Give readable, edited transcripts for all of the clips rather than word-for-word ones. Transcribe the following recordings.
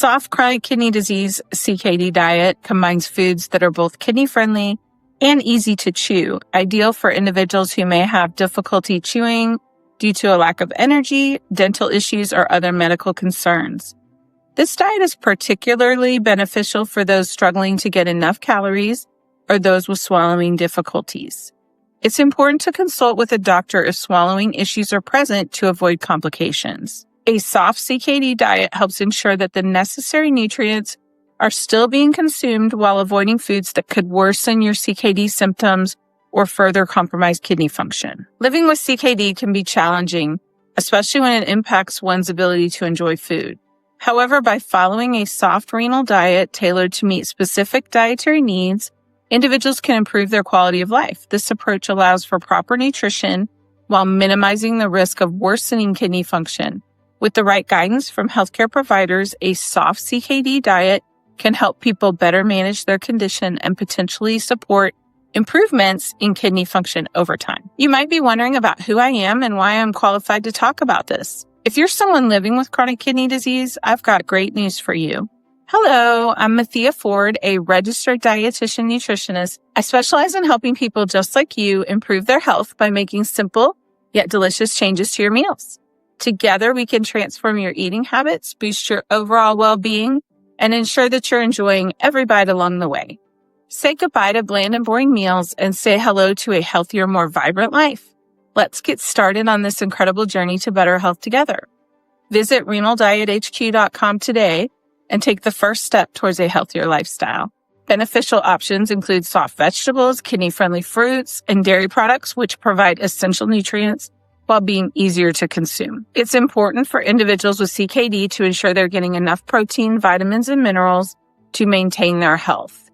soft chronic kidney disease CKD diet combines foods that are both kidney-friendly and easy to chew, ideal for individuals who may have difficulty chewing due to a lack of energy, dental issues, or other medical concerns. This diet is particularly beneficial for those struggling to get enough calories or those with swallowing difficulties. It's important to consult with a doctor if swallowing issues are present to avoid complications. A soft CKD diet helps ensure that the necessary nutrients are still being consumed while avoiding foods that could worsen your CKD symptoms or further compromise kidney function. Living with CKD can be challenging, especially when it impacts one's ability to enjoy food. However, by following a soft renal diet tailored to meet specific dietary needs, individuals can improve their quality of life. This approach allows for proper nutrition while minimizing the risk of worsening kidney function. With the right guidance from healthcare providers, a soft CKD diet can help people better manage their condition and potentially support improvements in kidney function over time. You might be wondering about who I am and why I'm qualified to talk about this. If you're someone living with chronic kidney disease, I've got great news for you. Hello, I'm Mathia Ford, a registered dietitian nutritionist. I specialize in helping people just like you improve their health by making simple yet delicious changes to your meals. Together, we can transform your eating habits, boost your overall well-being, and ensure that you're enjoying every bite along the way. Say goodbye to bland and boring meals and say hello to a healthier, more vibrant life. Let's get started on this incredible journey to better health together. Visit renaldiethq.com today and take the first step towards a healthier lifestyle. Beneficial options include soft vegetables, kidney-friendly fruits, and dairy products, which provide essential nutrients while being easier to consume. It's important for individuals with CKD to ensure they're getting enough protein, vitamins, and minerals to maintain their health.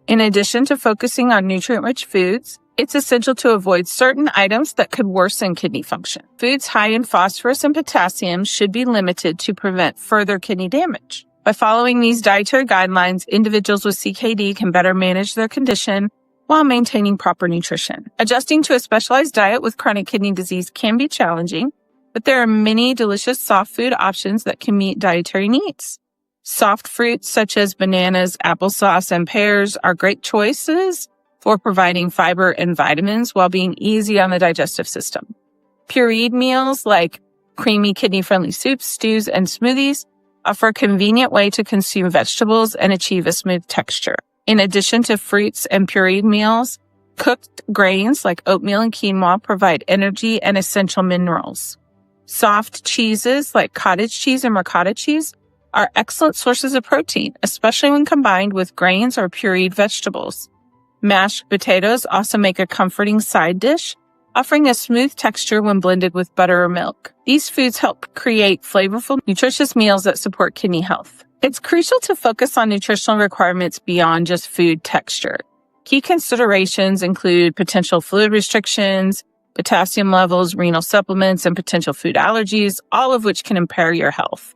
In addition to focusing on nutrient-rich foods, it's essential to avoid certain items that could worsen kidney function. Foods high in phosphorus and potassium should be limited to prevent further kidney damage. By following these dietary guidelines, individuals with CKD can better manage their condition while maintaining proper nutrition. Adjusting to a specialized diet with chronic kidney disease can be challenging, but there are many delicious soft food options that can meet dietary needs. Soft fruits such as bananas, applesauce, and pears are great choices for providing fiber and vitamins while being easy on the digestive system. Pureed meals like creamy kidney-friendly soups, stews, and smoothies offer a convenient way to consume vegetables and achieve a smooth texture. In addition to fruits and pureed meals, cooked grains like oatmeal and quinoa provide energy and essential minerals. Soft cheeses like cottage cheese and ricotta cheese are excellent sources of protein, especially when combined with grains or pureed vegetables. Mashed potatoes also make a comforting side dish, offering a smooth texture when blended with butter or milk. These foods help create flavorful, nutritious meals that support kidney health. It's crucial to focus on nutritional requirements beyond just food texture. Key considerations include potential fluid restrictions, potassium levels, renal supplements, and potential food allergies, all of which can impair your health.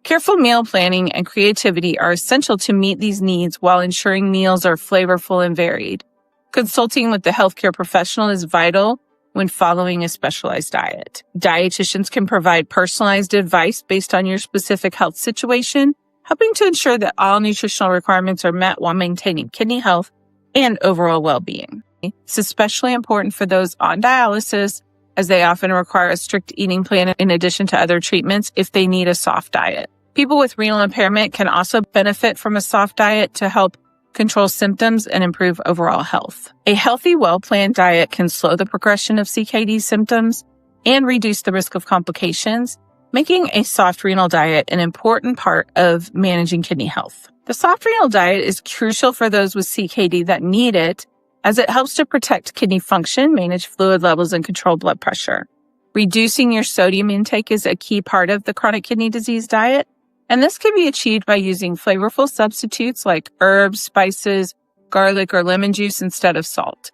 Careful meal planning and creativity are essential to meet these needs while ensuring meals are flavorful and varied. Consulting with the healthcare professional is vital when following a specialized diet. Dietitians can provide personalized advice based on your specific health situation, helping to ensure that all nutritional requirements are met while maintaining kidney health and overall well-being. It's especially important for those on dialysis, as they often require a strict eating plan in addition to other treatments if they need a soft diet. People with renal impairment can also benefit from a soft diet to help control symptoms and improve overall health. A healthy, well-planned diet can slow the progression of CKD symptoms and reduce the risk of complications, making a soft renal diet an important part of managing kidney health. The soft renal diet is crucial for those with CKD that need it, as it helps to protect kidney function, manage fluid levels, and control blood pressure. Reducing your sodium intake is a key part of the chronic kidney disease diet, and this can be achieved by using flavorful substitutes like herbs, spices, garlic, or lemon juice instead of salt.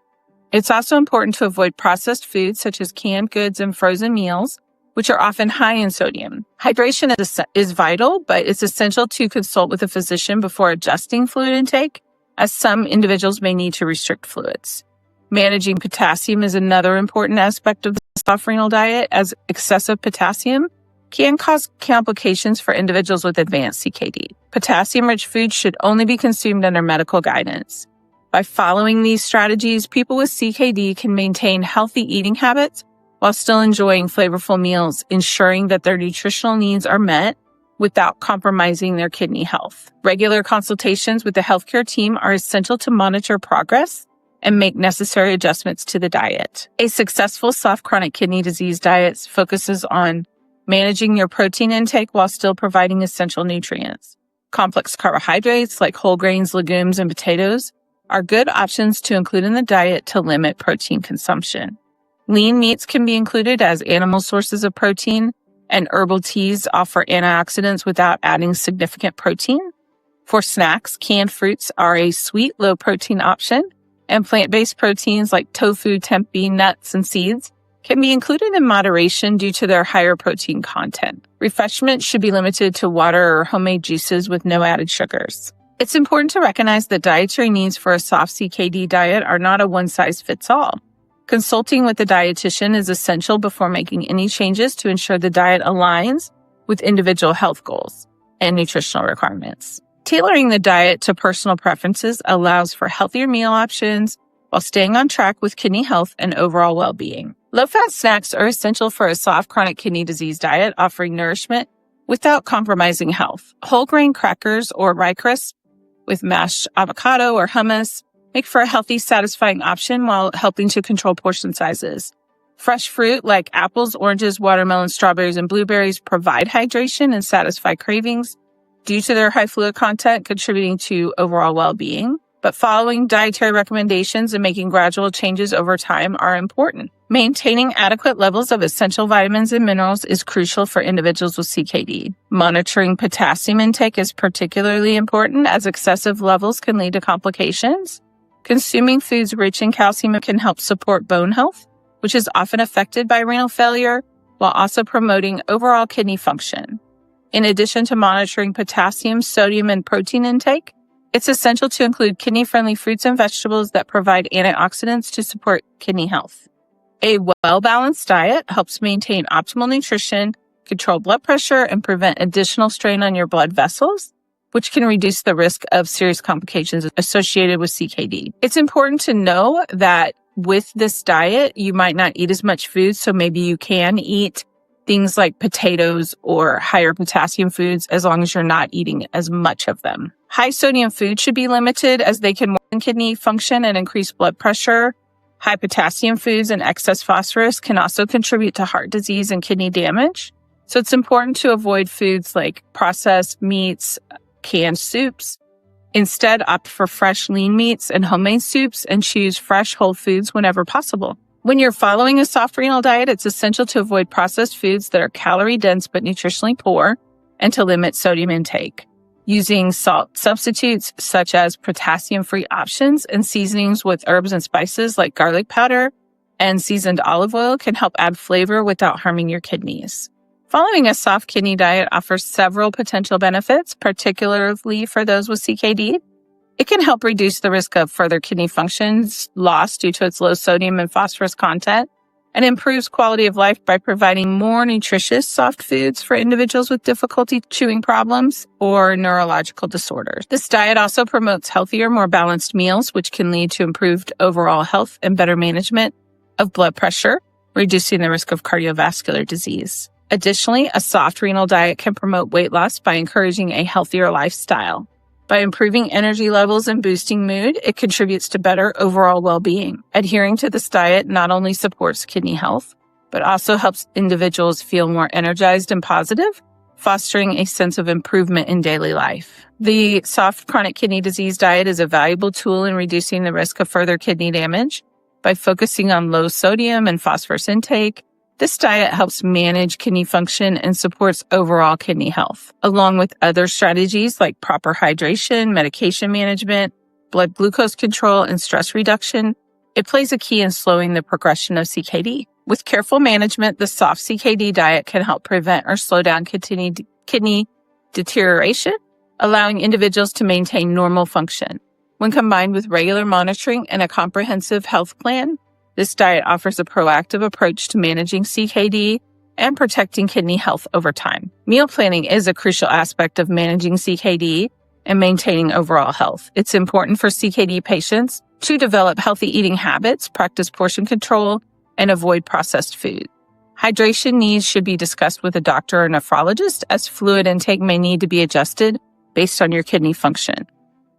It's also important to avoid processed foods such as canned goods and frozen meals, which are often high in sodium. Hydration is vital, but it's essential to consult with a physician before adjusting fluid intake, as some individuals may need to restrict fluids. Managing potassium is another important aspect of the soft renal diet, as excessive potassium can cause complications for individuals with advanced CKD. Potassium-rich foods should only be consumed under medical guidance. By following these strategies, people with CKD can maintain healthy eating habits while still enjoying flavorful meals, ensuring that their nutritional needs are met without compromising their kidney health. Regular consultations with the healthcare team are essential to monitor progress and make necessary adjustments to the diet. A successful soft chronic kidney disease diet focuses on managing your protein intake while still providing essential nutrients. Complex carbohydrates like whole grains, legumes, and potatoes are good options to include in the diet to limit protein consumption. Lean meats can be included as animal sources of protein, and herbal teas offer antioxidants without adding significant protein. For snacks, canned fruits are a sweet, low-protein option, and plant-based proteins like tofu, tempeh, nuts, and seeds can be included in moderation due to their higher protein content. Refreshment should be limited to water or homemade juices with no added sugars. It's important to recognize that dietary needs for a soft CKD diet are not a one-size-fits-all. Consulting with a dietitian is essential before making any changes to ensure the diet aligns with individual health goals and nutritional requirements. Tailoring the diet to personal preferences allows for healthier meal options while staying on track with kidney health and overall well-being. Low-fat snacks are essential for a soft chronic kidney disease diet, offering nourishment without compromising health. Whole grain crackers or rye crisps with mashed avocado or hummus make for a healthy, satisfying option while helping to control portion sizes. Fresh fruit like apples, oranges, watermelons, strawberries, and blueberries provide hydration and satisfy cravings due to their high fluid content, contributing to overall well-being. But following dietary recommendations and making gradual changes over time are important. Maintaining adequate levels of essential vitamins and minerals is crucial for individuals with CKD. Monitoring potassium intake is particularly important as excessive levels can lead to complications. Consuming foods rich in calcium can help support bone health, which is often affected by renal failure, while also promoting overall kidney function. In addition to monitoring potassium, sodium, and protein intake, it's essential to include kidney-friendly fruits and vegetables that provide antioxidants to support kidney health. A well-balanced diet helps maintain optimal nutrition, control blood pressure, and prevent additional strain on your blood vessels, which can reduce the risk of serious complications associated with CKD. It's important to know that with this diet, you might not eat as much food, so maybe you can eat things like potatoes or higher potassium foods as long as you're not eating as much of them. High sodium foods should be limited as they can worsen kidney function and increase blood pressure. High potassium foods and excess phosphorus can also contribute to heart disease and kidney damage. So it's important to avoid foods like processed meats, canned soups. Instead, opt for fresh lean meats and homemade soups and choose fresh whole foods whenever possible. When you're following a soft renal diet, it's essential to avoid processed foods that are calorie-dense but nutritionally poor and to limit sodium intake. Using salt substitutes such as potassium-free options and seasonings with herbs and spices like garlic powder and seasoned olive oil can help add flavor without harming your kidneys. Following a soft kidney diet offers several potential benefits, particularly for those with CKD. It can help reduce the risk of further kidney functions lost due to its low sodium and phosphorus content, and improves quality of life by providing more nutritious soft foods for individuals with difficulty chewing problems or neurological disorders. This diet also promotes healthier, more balanced meals, which can lead to improved overall health and better management of blood pressure, reducing the risk of cardiovascular disease. Additionally, a soft renal diet can promote weight loss by encouraging a healthier lifestyle. By improving energy levels and boosting mood, it contributes to better overall well-being. Adhering to this diet not only supports kidney health, but also helps individuals feel more energized and positive, fostering a sense of improvement in daily life. The soft chronic kidney disease diet is a valuable tool in reducing the risk of further kidney damage. By focusing on low sodium and phosphorus intake, this diet helps manage kidney function and supports overall kidney health, along with other strategies like proper hydration, medication management, blood glucose control, and stress reduction. It plays a key in slowing the progression of CKD. With careful management, the soft CKD diet can help prevent or slow down kidney deterioration, allowing individuals to maintain normal function. When combined with regular monitoring and a comprehensive health plan, this diet offers a proactive approach to managing CKD and protecting kidney health over time. Meal planning is a crucial aspect of managing CKD and maintaining overall health. It's important for CKD patients to develop healthy eating habits, practice portion control, and avoid processed food. Hydration needs should be discussed with a doctor or nephrologist, as fluid intake may need to be adjusted based on your kidney function.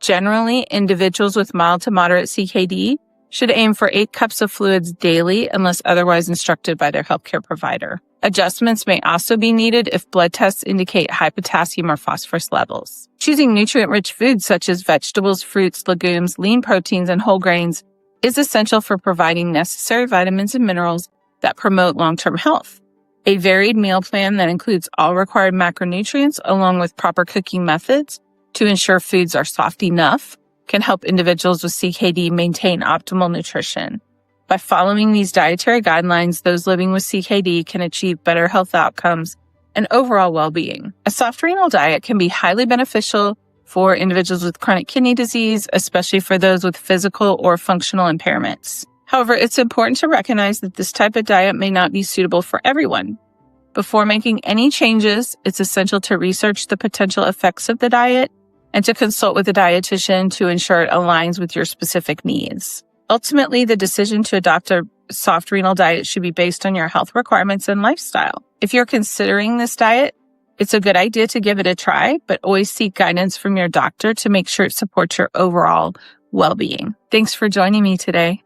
Generally, individuals with mild to moderate CKD should aim for 8 cups of fluids daily unless otherwise instructed by their healthcare provider. Adjustments may also be needed if blood tests indicate high potassium or phosphorus levels. Choosing nutrient-rich foods such as vegetables, fruits, legumes, lean proteins, and whole grains is essential for providing necessary vitamins and minerals that promote long-term health. A varied meal plan that includes all required macronutrients along with proper cooking methods to ensure foods are soft enough can help individuals with CKD maintain optimal nutrition. By following these dietary guidelines, those living with CKD can achieve better health outcomes and overall well-being. A soft renal diet can be highly beneficial for individuals with chronic kidney disease, especially for those with physical or functional impairments. However, it's important to recognize that this type of diet may not be suitable for everyone. Before making any changes, it's essential to research the potential effects of the diet and to consult with a dietitian to ensure it aligns with your specific needs. Ultimately, the decision to adopt a soft renal diet should be based on your health requirements and lifestyle. If you're considering this diet, it's a good idea to give it a try, but always seek guidance from your doctor to make sure it supports your overall well-being. Thanks for joining me today.